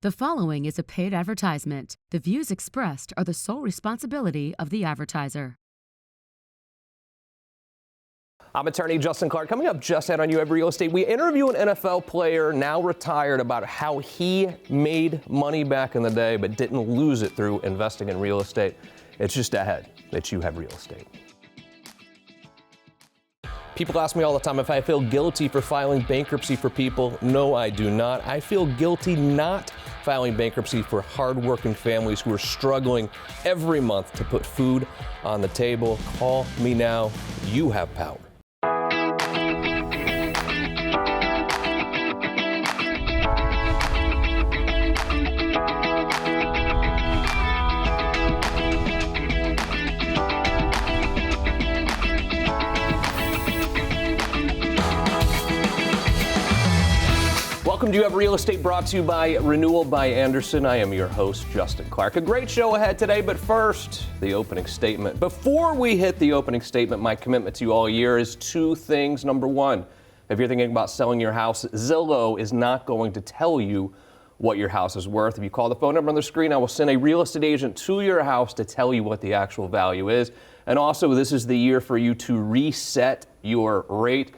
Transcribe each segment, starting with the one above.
The following is a paid advertisement. The views expressed are the sole responsibility of the advertiser. I'm attorney Justin Clark. Coming up just ahead on You Have Real Estate, we interview an NFL player now retired about how he made money back in the day but didn't lose it through investing in real estate. It's just ahead. It's You Have Real Estate. People ask me all the time if I feel guilty for filing bankruptcy for people. No, I do not. I feel guilty not filing bankruptcy for hardworking families who are struggling every month to put food on the table. Call me now. You have power. Welcome to You Have Real Estate, brought to you by Renewal by Andersen. I am your host, Justin Clark. A great show ahead today, but first, the opening statement. Before we hit the opening statement, my commitment to you all year is two things. Number one, if you're thinking about selling your house, Zillow is not going to tell you what your house is worth. If you call the phone number on the screen, I will send a real estate agent to your house to tell you what the actual value is. And also, this is the year for you to reset your rate.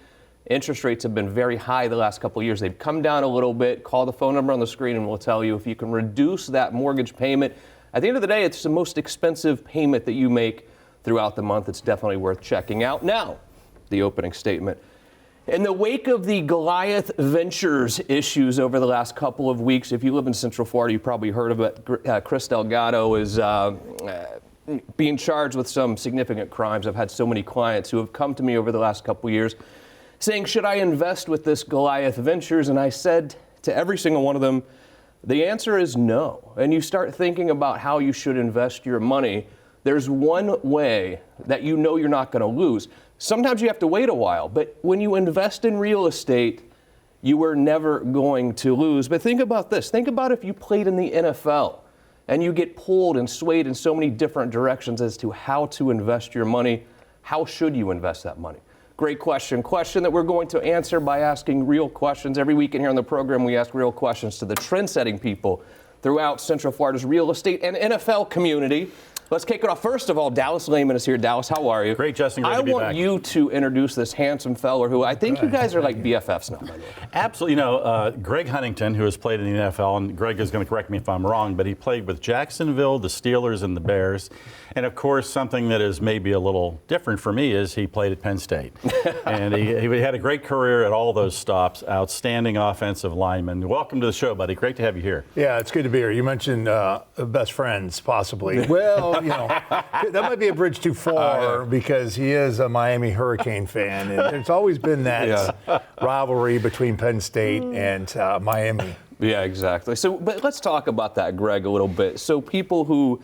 Interest rates have been very high the last couple of years. They've come down a little bit. Call the phone number on the screen and we'll tell you if you can reduce that mortgage payment. At the end of the day, it's the most expensive payment that you make throughout the month. It's definitely worth checking out. Now, the opening statement. In the wake of the Goliath Ventures issues over the last couple of weeks, if you live in Central Florida, you probably heard of it. Chris Delgado is being charged with some significant crimes. I've had so many clients who have come to me over the last couple of years saying, should I invest with this Goliath Ventures? And I said to every single one of them, the answer is no. And you start thinking about how you should invest your money. There's one way that you know you're not going to lose. Sometimes you have to wait a while, but when you invest in real estate, you are never going to lose. But think about this. Think about if you played in the NFL and you get pulled and swayed in so many different directions as to how to invest your money. How should you invest that money? Great question. Question that we're going to answer by asking real questions. Every week in here on the program, we ask real questions to the trend-setting people throughout Central Florida's real estate and NFL community. Let's kick it off. First of all, Dallas Lehman is here. Dallas, how are you? Great, Justin. Great to be back. I want you to introduce this handsome fella who I think you guys are like BFFs now, by the way. Absolutely. You know, Greg Huntington, who has played in the NFL, and Greg is going to correct me if I'm wrong, but he played with Jacksonville, the Steelers, and the Bears. And, of course, something that is maybe a little different for me is he played at Penn State. And he had a great career at all those stops. Outstanding offensive lineman. Welcome to the show, buddy. Great to have you here. Yeah, it's good to be here. You mentioned best friends, possibly. Well, you know, that might be a bridge too far because he is a Miami Hurricane fan. And there's always been that rivalry between Penn State and Miami. Yeah, exactly. So, but let's talk about that, Greg, a little bit. So people who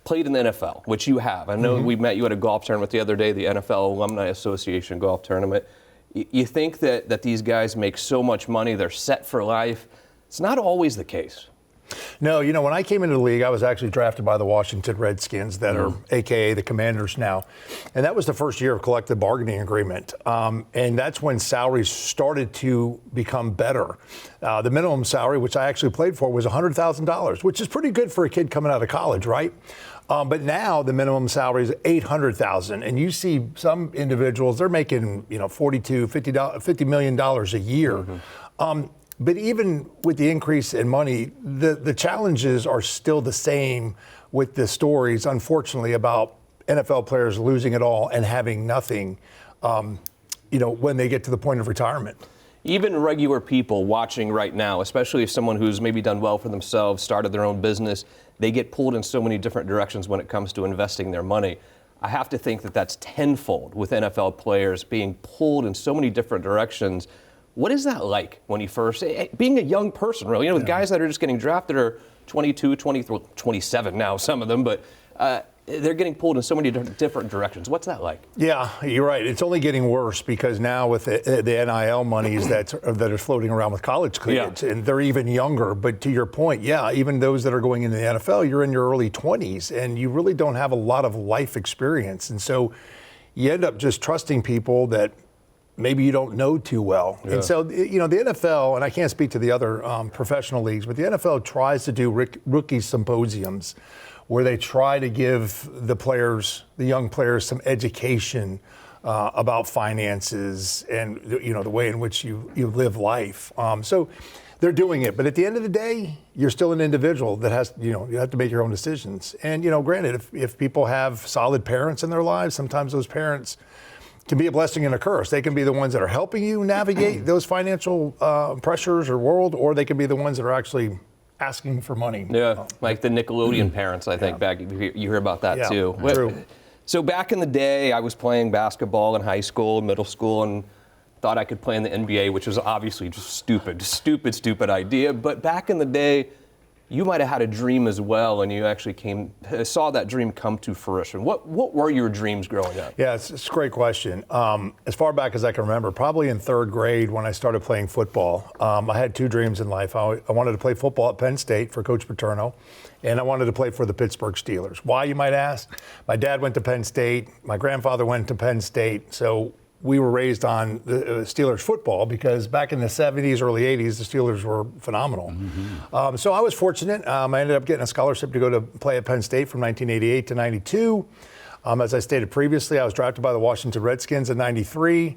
played in the NFL, which you have. I know we met you at a golf tournament the other day, the NFL Alumni Association golf tournament. You think that these guys make so much money, they're set for life. It's not always the case. No, you know, when I came into the league, I was actually drafted by the Washington Redskins that are AKA the Commanders now. And that was the first year of collective bargaining agreement. And that's when salaries started to become better. The minimum salary, which I actually played for, was $100,000, which is pretty good for a kid coming out of college, right? But now the minimum salary is $800,000, and you see some individuals, they're making, you know, $50 million a year. But even with the increase in money, the challenges are still the same with the stories, unfortunately, about NFL players losing it all and having nothing, you know, when they get to the point of retirement. Even regular people watching right now, especially if someone who's maybe done well for themselves, started their own business, they get pulled in so many different directions when it comes to investing their money. I have to think that that's tenfold with NFL players being pulled in so many different directions. What is that like when you first, being a young person, really? You know, with guys that are just getting drafted are 22, 23, 27 now, some of them, but they're getting pulled in so many different directions. What's that like? Yeah, you're right. It's only getting worse because now with the NIL monies that are floating around with college kids, and they're even younger. But to your point, even those that are going into the NFL, you're in your early 20s, and you really don't have a lot of life experience. And so you end up just trusting people that maybe you don't know too well. Yeah. And so, the NFL, and I can't speak to the other professional leagues, but the NFL tries to do rookie symposiums where they try to give the young players, some education about finances and, the way in which you live life. So they're doing it. But at the end of the day, you're still an individual that has, you have to make your own decisions. And, granted, if people have solid parents in their lives, sometimes those parents can be a blessing and a curse. They can be the ones that are helping you navigate those financial pressures or world, or they can be the ones that are actually asking for money. Yeah, like the Nickelodeon parents, I think, back, you hear about that too. True. So back in the day, I was playing basketball in high school, middle school, and thought I could play in the NBA, which was obviously just stupid idea. But back in the day, you might have had a dream as well, and you actually saw that dream come to fruition. What were your dreams growing up? Yeah, it's a great question. As far back as I can remember, probably in third grade when I started playing football, I had two dreams in life. I wanted to play football at Penn State for Coach Paterno, and I wanted to play for the Pittsburgh Steelers. Why, you might ask? My dad went to Penn State. My grandfather went to Penn State. So we were raised on the Steelers football because back in the 70s, early 80s, the Steelers were phenomenal. Mm-hmm. So I was fortunate. I ended up getting a scholarship to go to play at Penn State from 1988 to 92. As I stated previously, I was drafted by the Washington Redskins in 93,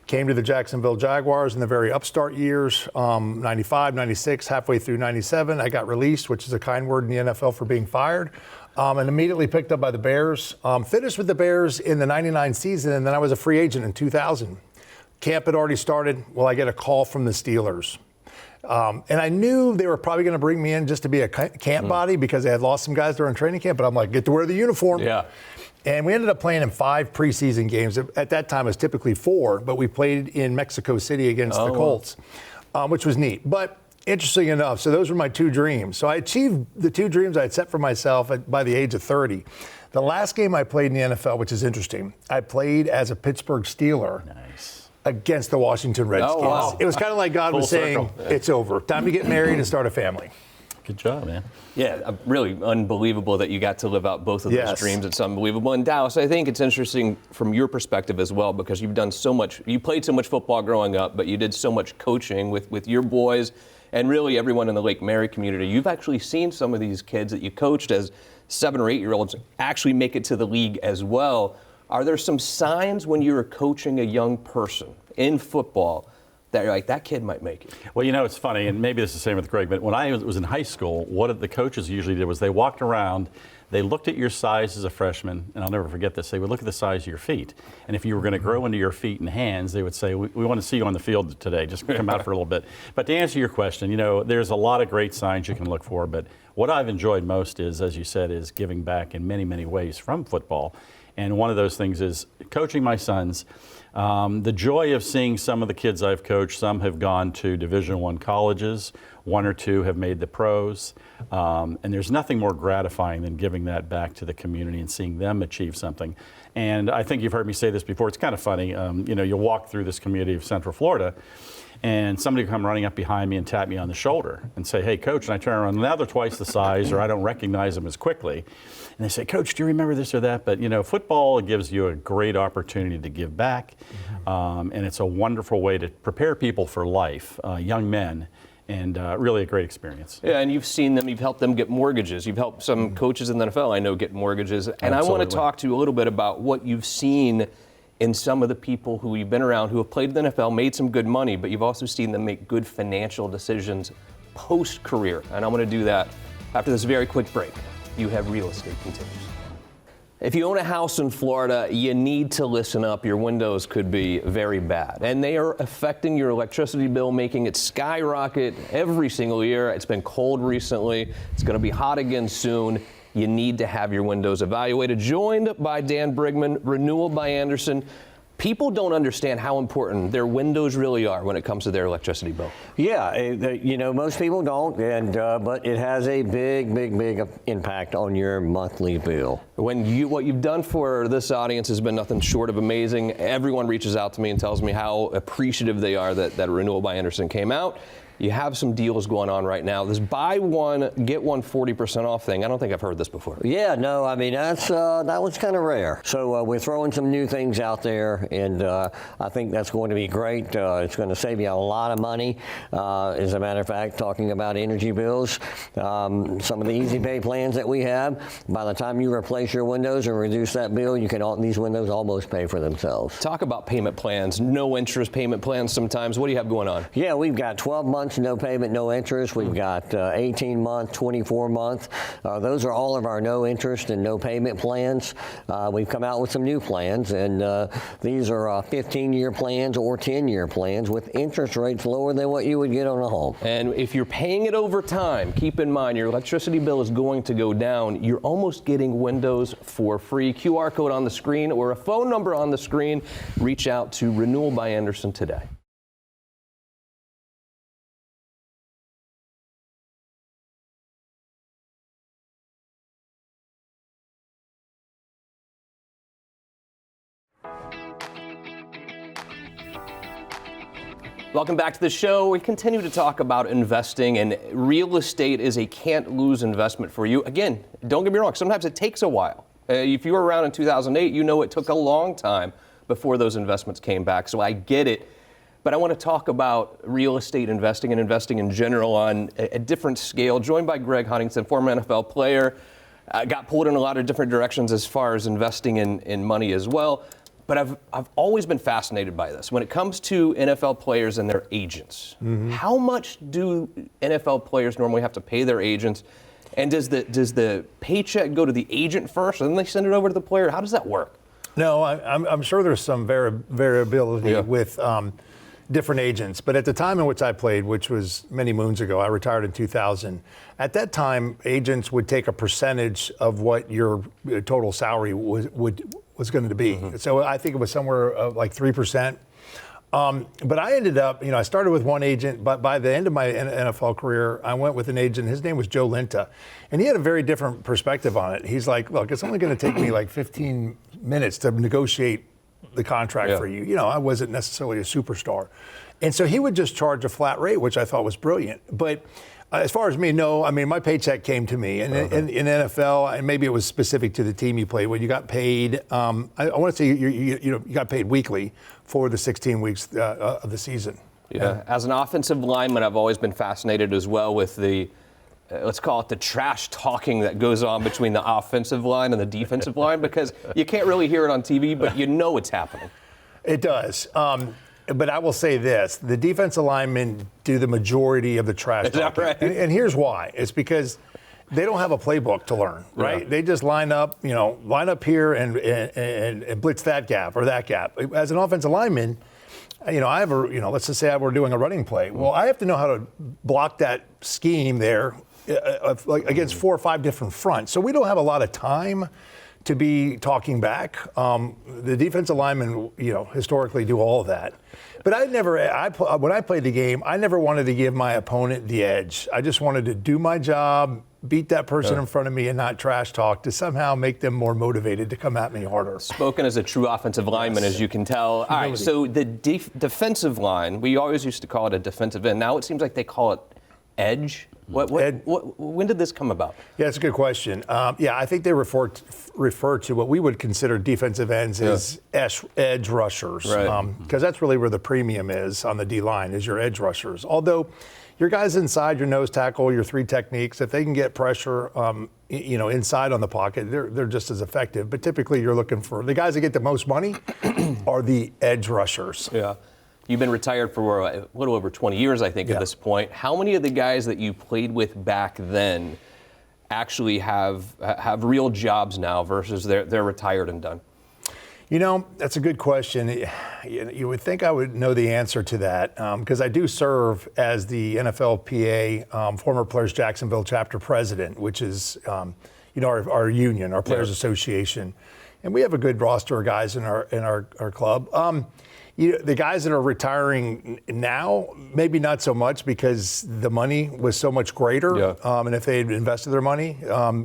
came to the Jacksonville Jaguars in the very upstart years, 95, 96, halfway through 97. I got released, which is a kind word in the NFL for being fired. And immediately picked up by the Bears. Finished with the Bears in the 99 season, and then I was a free agent in 2000. Camp had already started. Well, I get a call from the Steelers. And I knew they were probably going to bring me in just to be a camp body because they had lost some guys during training camp, but I'm like, get to wear the uniform. Yeah. And we ended up playing in 5 preseason games. At that time, it was typically 4, but we played in Mexico City against the Colts, which was neat. But interesting enough, so those were my 2 dreams. So I achieved the 2 dreams I had set for myself by the age of 30. The last game I played in the NFL, which is interesting, I played as a Pittsburgh Steeler against the Washington Redskins. Oh, wow. It was kind of like God was saying, it's over. Time to get married and start a family. Good job, man. Yeah, really unbelievable that you got to live out both of those dreams. It's unbelievable. And Dallas, I think it's interesting from your perspective as well because you've done so much. You played so much football growing up, but you did so much coaching with your boys and really everyone in the Lake Mary community. You've actually seen some of these kids that you coached as 7 or 8-year-olds actually make it to the league as well. Are there some signs when you're coaching a young person in football that you're like, that kid might make it? Well, it's funny, and maybe this is the same with Greg, but when I was in high school, what the coaches usually did was they walked around, they looked at your size as a freshman, and I'll never forget this, they would look at the size of your feet. And if you were going to grow into your feet and hands, they would say, we want to see you on the field today, just come out for a little bit. But to answer your question, there's a lot of great signs you can look for, but what I've enjoyed most is, as you said, is giving back in many, many ways from football. And one of those things is coaching my sons. The joy of seeing some of the kids I've coached, some have gone to Division I colleges, 1 or 2 have made the pros, and there's nothing more gratifying than giving that back to the community and seeing them achieve something. And I think you've heard me say this before, it's kind of funny, you'll walk through this community of Central Florida, and somebody will come running up behind me and tap me on the shoulder and say, hey, Coach, and I turn around, now they're twice the size, or I don't recognize them as quickly. And they say, Coach, do you remember this or that? But, football gives you a great opportunity to give back, and it's a wonderful way to prepare people for life, young men, and really a great experience. Yeah, and you've seen them, you've helped them get mortgages. You've helped some coaches in the NFL, I know, get mortgages. And I want to talk to you a little bit about what you've seen in some of the people who you've been around who have played in the NFL, made some good money, but you've also seen them make good financial decisions post-career. And I'm going to do that after this very quick break. You Have Real Estate continues. If you own a house in Florida, you need to listen up. Your windows could be very bad, and they are affecting your electricity bill, making it skyrocket every single year. It's been cold recently. It's going to be hot again soon. You need to have your windows evaluated. Joined by Dan Brigman, Renewal by Anderson. People don't understand how important their windows really are when it comes to their electricity bill. Yeah, most people don't, and but it has a big impact on your monthly bill. What you've done for this audience has been nothing short of amazing. Everyone reaches out to me and tells me how appreciative they are that Renewal by Anderson came out. you have some deals going on right now. This buy one, get one 40% off thing. I don't think I've heard this before. Yeah, no, I mean, that was kind of rare. So we're throwing some new things out there, and I think that's going to be great. It's going to save you a lot of money. As a matter of fact, talking about energy bills, some of the easy pay plans that we have, by the time you replace your windows and reduce that bill, you can these windows almost pay for themselves. Talk about payment plans, no interest payment plans sometimes. What do you have going on? Yeah, we've got 12 months, no payment, no interest. We've got 18 month, 24 month. Those are all of our no interest and no payment plans. We've come out with some new plans, and these are 15-year plans or 10-year plans with interest rates lower than what you would get on a home. And if you're paying it over time, keep in mind your electricity bill is going to go down. You're almost getting windows for free. QR code on the screen or a phone number on the screen. Reach out to Renewal by Anderson today. Welcome back to the show. We continue to talk about investing, and real estate is a can't-lose investment for you. Again, don't get me wrong, sometimes it takes a while. If you were around in 2008, you know it took a long time before those investments came back, so I get it. But I want to talk about real estate investing and investing in general on a different scale. Joined by Greg Huntington, former NFL player, got pulled in a lot of different directions as far as investing in money as well. But I've always been fascinated by this. When it comes to NFL players and their agents, how much do NFL players normally have to pay their agents? And does the paycheck go to the agent first, and then they send it over to the player? How does that work? No, I'm sure there's some variability with different agents. But at the time in which I played, which was many moons ago, I retired in 2000. At that time, agents would take a percentage of what your total salary was going to be. So I think it was somewhere like 3%. But I ended up, I started with one agent, but by the end of my NFL career, I went with an agent. His name was Joe Linta, and he had a very different perspective on it. He's like, look, it's only going to take me like 15 minutes to negotiate the contract for you. I wasn't necessarily a superstar. And so he would just charge a flat rate, which I thought was brilliant. But as far as me, no, I mean, my paycheck came to me. And in NFL, and maybe it was specific to the team you played with, you got paid, I want to say you got paid weekly for the 16 weeks of the season. Yeah. As an offensive lineman, I've always been fascinated as well with the, let's call it the trash talking that goes on between the offensive line and the defensive line, because you can't really hear it on TV, but you know it's happening. It does. But I will say this, the defensive linemen do the majority of the trash talking. Is that right? And here's why. It's because they don't have a playbook to learn, right? Yeah. They just line up here and blitz that gap or that gap. As an offensive lineman, I have let's just say we're doing a running play. Well, I have to know how to block that scheme there against 4 or 5 different fronts. So we don't have a lot of time to be talking back. The defensive linemen, historically do all of that. But when I played the game, I never wanted to give my opponent the edge. I just wanted to do my job, beat that person in front of me, and not trash talk to somehow make them more motivated to come at me harder. Spoken as a true offensive lineman, as you can tell. All right, so the defensive line, we always used to call it a defensive end. Now it seems like they call it edge. When did this come about? Yeah, it's a good question. I think they refer to what we would consider defensive ends as edge rushers, because that's really where the premium is on the D-line, is your edge rushers. Although your guys inside, your nose tackle, your 3 techniques, if they can get pressure, inside on the pocket, they're just as effective. But typically you're looking for the guys that get the most money are the edge rushers. Yeah. You've been retired for a little over 20 years, I think, at this point. How many of the guys that you played with back then actually have real jobs now versus they're retired and done? That's a good question. You would think I would know the answer to that because I do serve as the NFLPA Former Players Jacksonville chapter president, which is our union, our Players Association, and we have a good roster of guys in our club. The guys that are retiring now, maybe not so much because the money was so much greater. And if they had invested their money,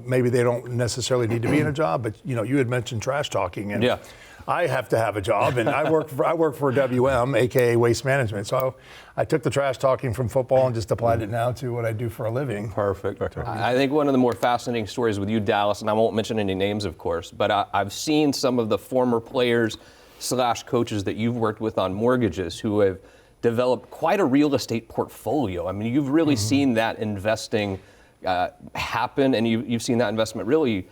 maybe they don't necessarily need to be in a job. But, you had mentioned trash talking. And I have to have a job, and I work for WM, aka Waste Management. So I took the trash talking from football and just applied it now to what I do for a living. Perfect. I think one of the more fascinating stories with you, Dallas, and I won't mention any names, of course, but I've seen some of the former players / coaches that you've worked with on mortgages who have developed quite a real estate portfolio. I mean, you've really seen that investing happen, and you've seen that investment really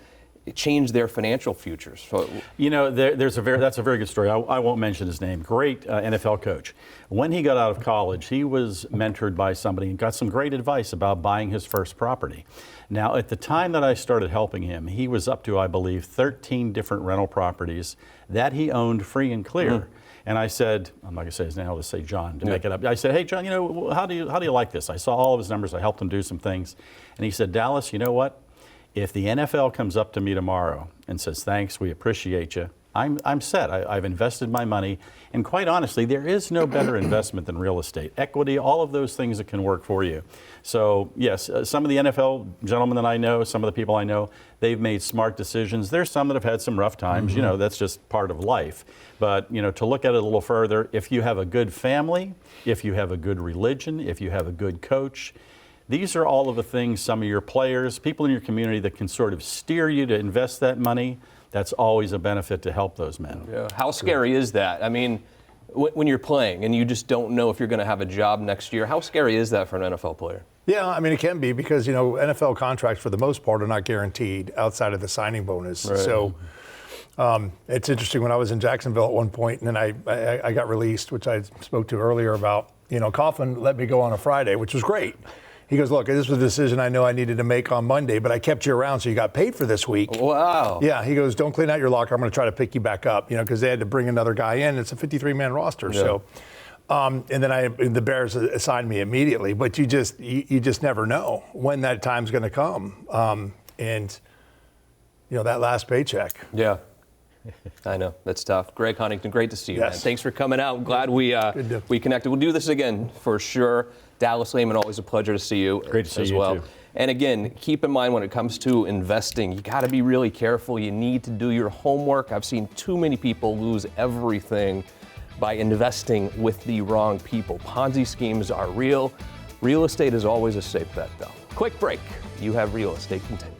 change their financial futures. So, that's a very good story. I won't mention his name. Great NFL coach. When he got out of college, he was mentored by somebody and got some great advice about buying his first property. Now, at the time that I started helping him, he was up to, I believe, 13 different rental properties that he owned free and clear. And I said, I'm not going to say his name, I'll just say John to make it up. I said, hey, John, how do you like this? I saw all of his numbers. I helped him do some things. And he said, Dallas, you know what? If the NFL comes up to me tomorrow and says, thanks, we appreciate you, I'm set. I've invested my money. And quite honestly, there is no better investment than real estate. Equity, all of those things that can work for you. So, yes, some of the NFL gentlemen that I know, some of the people I know, they've made smart decisions. There's some that have had some rough times. That's just part of life. But, to look at it a little further, if you have a good family, if you have a good religion, if you have a good coach, these are all of the things some of your players, people in your community that can sort of steer you to invest that money. That's always a benefit to help those men. Yeah. How scary is that? I mean, when you're playing and you just don't know if you're going to have a job next year, how scary is that for an NFL player? Yeah, I mean, it can be because, NFL contracts for the most part are not guaranteed outside of the signing bonus. Right. So it's interesting. When I was in Jacksonville at one point and then I got released, which I spoke to earlier about, Coughlin let me go on a Friday, which was great. He goes, look, this was a decision I know I needed to make on Monday, but I kept you around so you got paid for this week. Wow. Yeah, he goes, don't clean out your locker. I'm going to try to pick you back up, because they had to bring another guy in. It's a 53-man roster. Yeah. So, and then the Bears assigned me immediately. But you just never know when that time's going to come. And that last paycheck. Yeah. I know. That's tough. Greg Huntington, great to see you, yes. man. Thanks for coming out. I'm glad we connected. We'll do this again for sure. Dallas Lehman, always a pleasure to see you. Great to see you well. too. And again, keep in mind when it comes to investing, you got to be really careful. You need to do your homework. I've seen too many people lose everything by investing with the wrong people. Ponzi schemes are real. Real estate is always a safe bet, though. Quick break. You have real estate continues.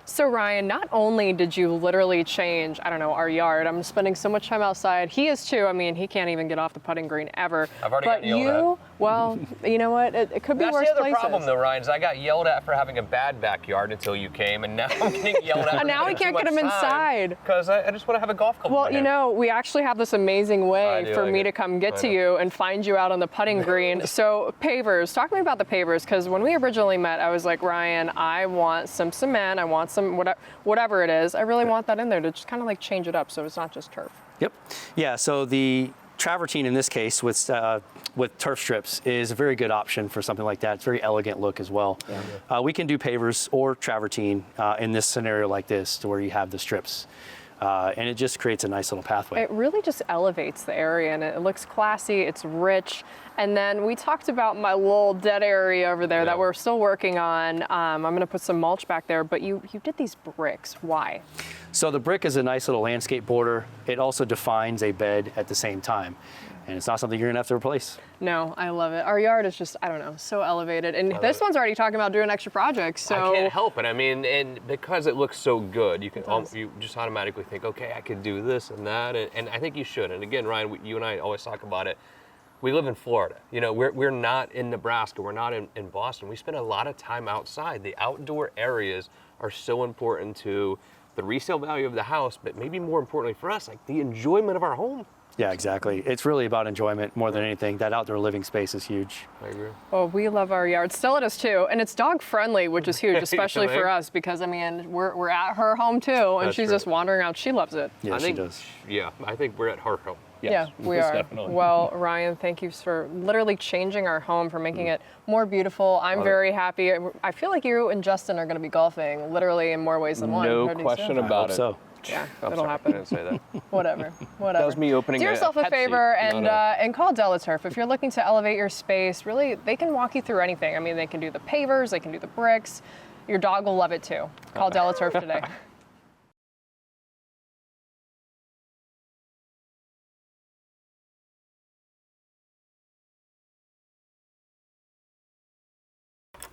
So Ryan, not only did you literally change, our yard. I'm spending so much time outside. He is too. I mean, he can't even get off the putting green ever. I've already gotten yelled at. Well, you know what? It could be worse places. That's the other problem, though, Ryan, is I got yelled at for having a bad backyard until you came, and now I'm getting yelled at. And now we can't get him inside. Because I just want to have a golf club. Well, we actually have this amazing way for me to come get to you and find you out on the putting green. So pavers, talk to me about the pavers, because when we originally met, I was like, Ryan, I want some cement, I want some whatever it is. I really want that in there to just kind of like change it up so it's not just turf. Yep. Yeah. So the travertine in this case with turf strips is a very good option for something like that. It's a very elegant look as well. Yeah. We can do pavers or travertine in this scenario like this, to where you have the strips. And it just creates a nice little pathway. It really just elevates the area, and it looks classy, it's rich. And then we talked about my little dead area over there that we're still working on. I'm gonna put some mulch back there, but you did these bricks, why? So the brick is a nice little landscape border. It also defines a bed at the same time. And it's not something you're gonna have to replace. No, I love it. Our yard is just, so elevated. And this one's already talking about doing extra projects, so. I can't help it. I mean, and because it looks so good, you just automatically think, okay, I could do this and that, and I think you should. And again, Ryan, you and I always talk about it. We live in Florida. We're not in Nebraska. We're not in Boston. We spend a lot of time outside. The outdoor areas are so important to the resale value of the house, but maybe more importantly for us, like the enjoyment of our home. Yeah, exactly. It's really about enjoyment more than anything. That outdoor living space is huge. I agree. Well, we love our yard. Stella does too. And it's dog friendly, which is huge, especially for us, because we're at her home too, and she's just wandering out. She loves it. Yeah, she does. Yeah, I think we're at her home. Yes, yeah, we are. Definitely. Well, Ryan, thank you for literally changing our home, for making it more beautiful. I'm very happy. I feel like you and Justin are going to be golfing literally in more ways than one. No question about it. So. Yeah, it'll happen. I didn't say that. Whatever. That was me opening. Do yourself a favor and call Delaturf if you're looking to elevate your space. Really, they can walk you through anything. I mean, they can do the pavers, they can do the bricks. Your dog will love it too. Call Delaturf today.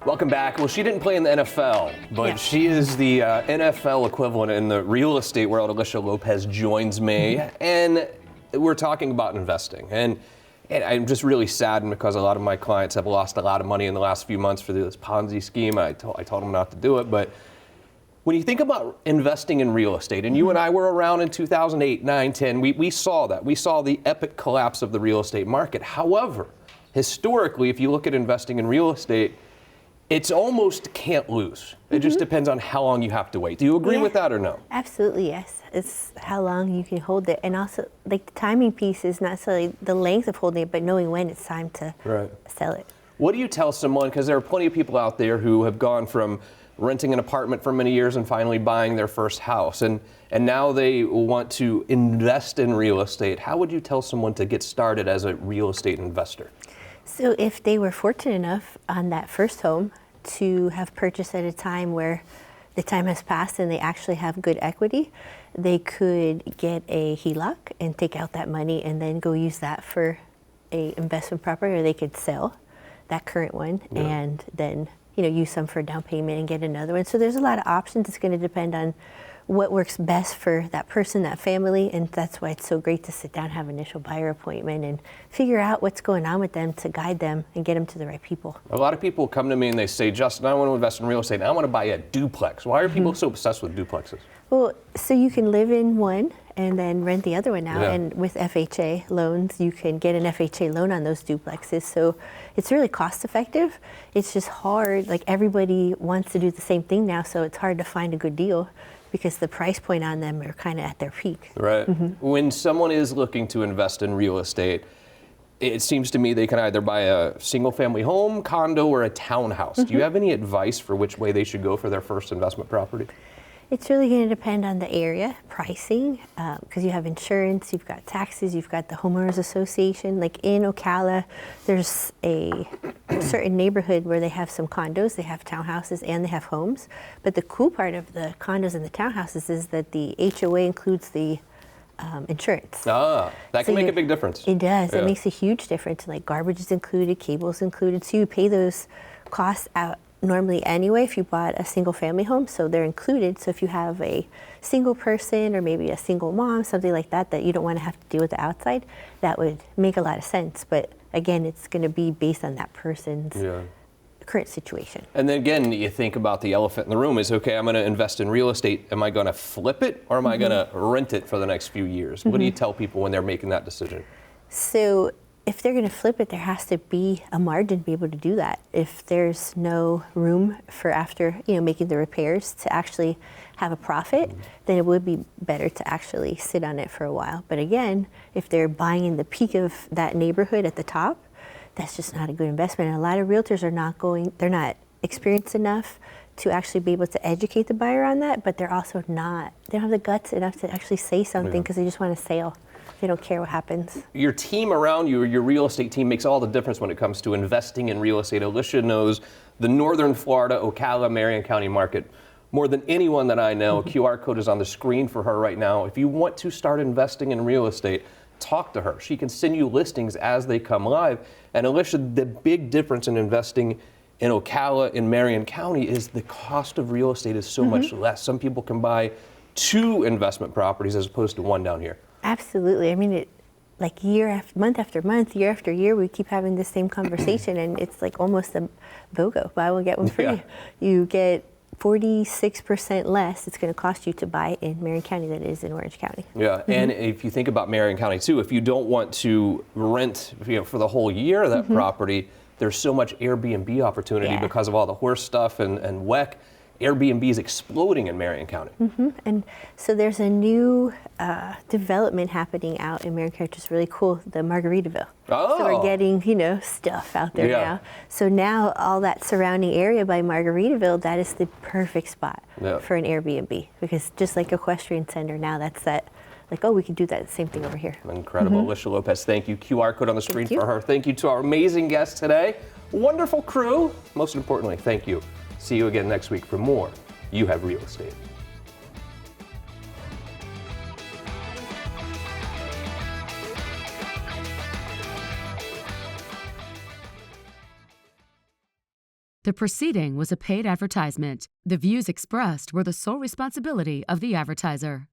Welcome back. Well, she didn't play in the NFL, but she is the NFL equivalent in the real estate world. Elisha Lopez joins me, and we're talking about investing. And I'm just really saddened because a lot of my clients have lost a lot of money in the last few months for this Ponzi scheme. I told them not to do it, but when you think about investing in real estate, and you and I were around in 2008, 9, 10, we saw that. We saw the epic collapse of the real estate market. However, historically, if you look at investing in real estate, it's almost can't lose. It just depends on how long you have to wait. Do you agree with that or no? Absolutely, yes. It's how long you can hold it. And also, like, the timing piece is not necessarily the length of holding it, but knowing when it's time to sell it. What do you tell someone, because there are plenty of people out there who have gone from renting an apartment for many years and finally buying their first house, and now they want to invest in real estate. How would you tell someone to get started as a real estate investor? So if they were fortunate enough on that first home to have purchased at a time where the time has passed and they actually have good equity, they could get a HELOC and take out that money and then go use that for a investment property, or they could sell that current one and then use some for a down payment and get another one. So there's a lot of options. It's going to depend on what works best for that person, that family, and that's why it's so great to sit down, have an initial buyer appointment, and figure out what's going on with them to guide them and get them to the right people. A lot of people come to me and they say, Justin, I want to invest in real estate and I want to buy a duplex. Why are people so obsessed with duplexes? Well, so you can live in one and then rent the other one out. And with FHA loans, you can get an FHA loan on those duplexes. So it's really cost effective. It's just hard. Like, everybody wants to do the same thing now, so it's hard to find a good deal because the price point on them are kind of at their peak. Right. When someone is looking to invest in real estate, it seems to me they can either buy a single family home, condo, or a townhouse. Do you have any advice for which way they should go for their first investment property? It's really going to depend on the area, pricing, because you have insurance, you've got taxes, you've got the homeowners association. Like in Ocala, there's a certain neighborhood where they have some condos, they have townhouses, and they have homes. But the cool part of the condos and the townhouses is that the HOA includes the insurance. That can make a big difference. It does. It makes a huge difference. Like, garbage is included, cable is included, so you pay those costs out normally anyway if you bought a single family home, so they're included. So if you have a single person or maybe a single mom, something like that, that you don't want to have to deal with the outside, that would make a lot of sense. But again, it's going to be based on that person's current situation. And then again, you think about the elephant in the room is, okay, I'm going to invest in real estate. Am I going to flip it or am I going to rent it for the next few years? What do you tell people when they're making that decision? So if they're going to flip it, there has to be a margin to be able to do that. If there's no room for, after making the repairs, to actually have a profit, then it would be better to actually sit on it for a while. But again, if they're buying in the peak of that neighborhood at the top, that's just not a good investment. And a lot of realtors are they're not experienced enough to actually be able to educate the buyer on that, but they're also they don't have the guts enough to actually say something because they just want a sale. They don't care what happens. Your team around you, your real estate team, makes all the difference when it comes to investing in real estate. Elisha knows the northern Florida, Ocala, Marion County market more than anyone that I know. A QR code is on the screen for her right now. If you want to start investing in real estate, talk to her. She can send you listings as they come live. And Elisha, the big difference in investing in Ocala, in Marion County, is the cost of real estate is so much less. Some people can buy 2 investment properties as opposed to 1 down here. Absolutely. I mean, like month after month, year after year, we keep having the same conversation, and it's like almost a BOGO, buy one, get one free. You get 46% less it's going to cost you to buy in Marion County than it is in Orange County. And if you think about Marion County too, if you don't want to rent for the whole year of that property, there's so much Airbnb opportunity because of all the horse stuff and WEC. Airbnb is exploding in Marion County. And so there's a new development happening out in Marion County, which is really cool, the Margaritaville. So we're getting, stuff out there now. So now all that surrounding area by Margaritaville, that is the perfect spot for an Airbnb, because just like Equestrian Center now, that's that, like, oh, we can do that same thing over here. Incredible. Elisha Lopez, thank you. QR code on the screen for her. Thank you to our amazing guests today. Wonderful crew. Most importantly, thank you. See you again next week for more You Have Real Estate. The proceeding was a paid advertisement. The views expressed were the sole responsibility of the advertiser.